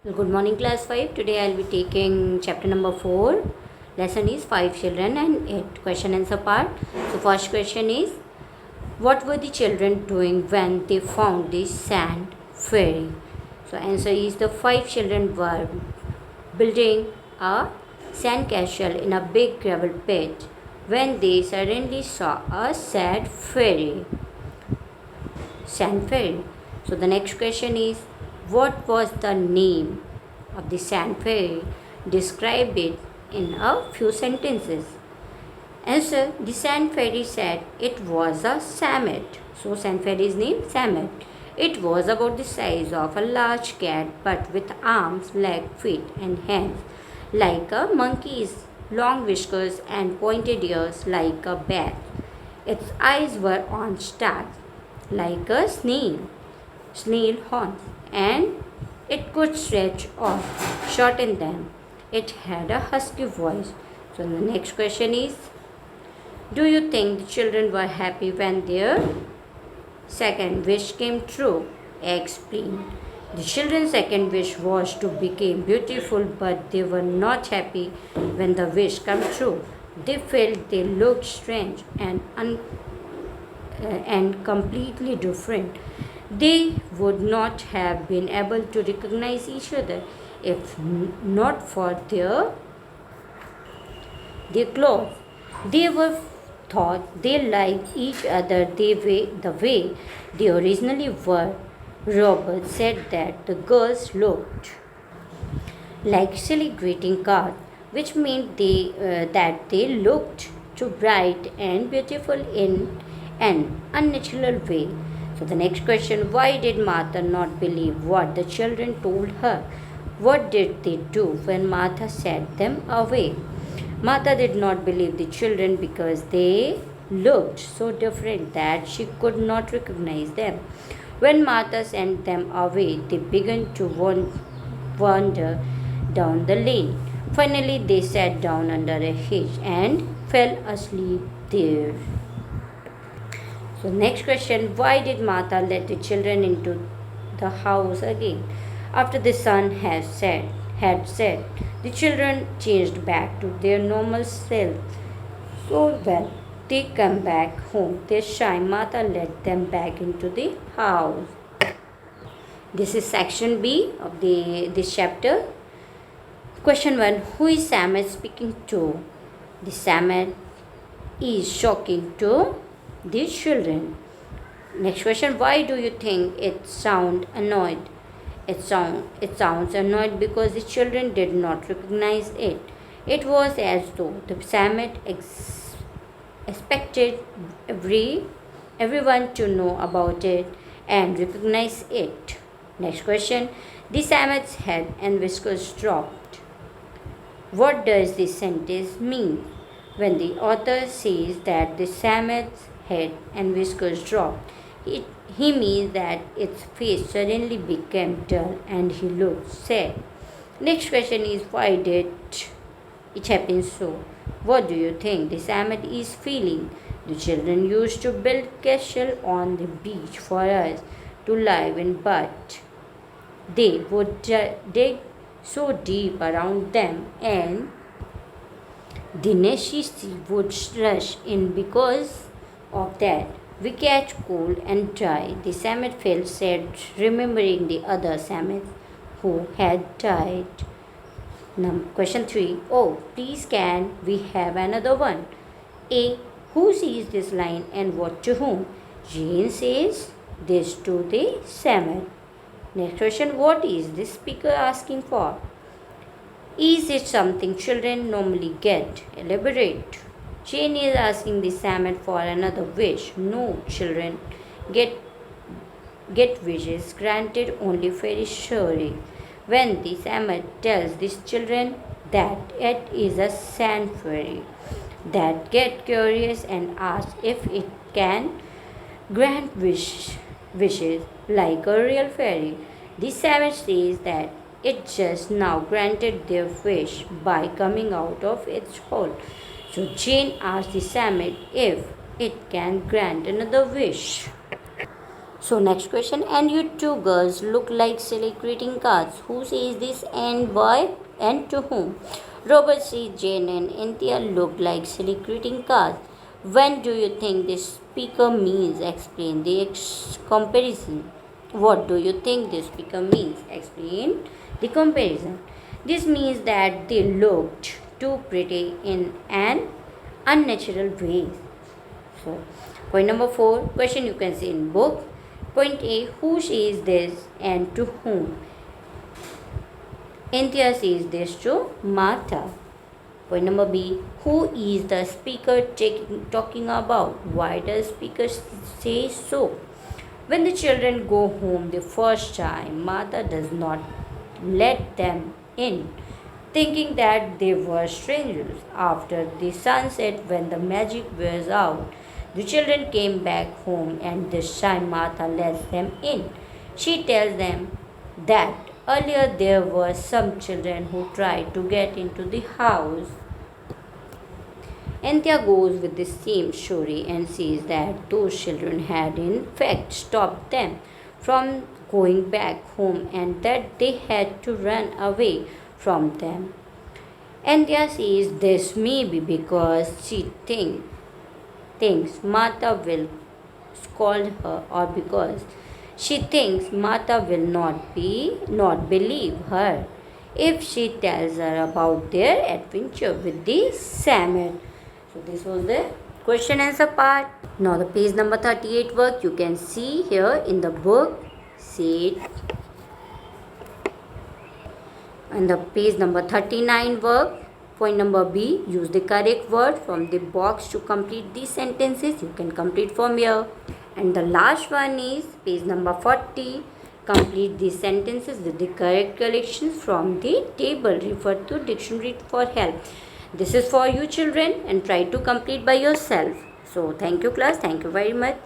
Well, good morning, class 5. Today I'll be taking chapter number 4. Lesson is 5 children and 8 question answer part. So, first question is, what were the children doing when they found the sand fairy? So, answer is the 5 children were building a sand castle in a big gravel pit when they suddenly saw a sad fairy. Sand fairy. So, the next question is, what was the name of the sand fairy? Describe it in a few sentences. Answer, the sand fairy said it was a samet. So, sand fairy's name samet. It was about the size of a large cat but with arms, legs, feet and hands like a monkey's, long whiskers and pointed ears like a bat. Its eyes were on stars like a snail horns, and it could stretch or shorten them. It had a husky voice. So the next question is, do you think the children were happy when their second wish came true? Explain. The children's second wish was to become beautiful, but they were not happy when the wish came true. They felt they looked strange and completely different. They would not have been able to recognize each other if not for their clothes. They were thought they liked each other the way they originally were. Robert said that the girls looked like silly greeting cards, which meant that they looked too bright and beautiful in an unnatural way. So the next question, why did Martha not believe what the children told her? What did they do when Martha sent them away? Martha did not believe the children because they looked so different that she could not recognize them. When Martha sent them away, they began to wander down the lane. Finally, they sat down under a hedge and fell asleep there. So, next question, why did Martha let the children into the house again? After the sun had set, the children changed back to their normal self. So when they come back home, their shy Martha led them back into the house. This is section B of this chapter. Question 1, who is Samet speaking to? The Samet is shocking to the children. Next question, why do you think it sound annoyed? It sounds annoyed because the children did not recognize it. It was as though the Samet expected everyone to know about it and recognize it. Next question, the Samet's head and whiskers dropped. What does this sentence mean? When the author says that the Samet's head and whiskers dropped, he means that its face suddenly became dull and he looked sad. Next question is, why did it happen so? What do you think the Samet is feeling? The children used to build castle on the beach for us to live in, but they would dig so deep around them and the Neshishi would rush in because of that. We catch cold and dry. The Samet felt sad remembering the other Samets who had died. Question 3. Oh, please can we have another one? A. Who says this line and what to whom? Jane says this to the Samet. Next question. What is this speaker asking for? Is it something children normally get? Elaborate. Jane is asking the Samet for another wish. No, children get wishes granted only very surely. When the Samet tells these children that it is a sand fairy, that get curious and ask if it can grant wishes like a real fairy. The Samet says that it just now granted their wish by coming out of its hole. So Jane asks the Samet if it can grant another wish. So next question, and you two girls look like silly greeting cards. Who says this and why and to whom? Robert says Jane and Cynthia look like silly greeting cards. When do you think this speaker means? Explain the comparison. What do you think this speaker means? Explain the comparison. This means that they looked too pretty in an unnatural way. So, point number 4, question you can see in book. Point A, who says this and to whom? Cynthia says this to Martha. Point number B, who is the speaker talking about? Why does speaker say so? When the children go home the first time, Martha does not let them in, thinking that they were strangers. After the sunset, when the magic wears out, the children came back home, and this time Martha lets them in. She tells them that earlier there were some children who tried to get into the house. Anthea goes with the same story and says that those children had in fact stopped them from going back home and that they had to run away from them. Anthea says this may be because she thinks Martha will scold her, or because she thinks Martha will not believe her if she tells her about their adventure with the salmon. So this was the question answer part. Now the page number 38 work you can see here in the book. See it. And the page number 39 work. Point number B, use the correct word from the box to complete these sentences. You can complete from here. And the last one is page number 40. Complete these sentences with the correct collections from the table. Refer to dictionary for help. This is for you children and try to complete by yourself. So thank you class. Thank you very much.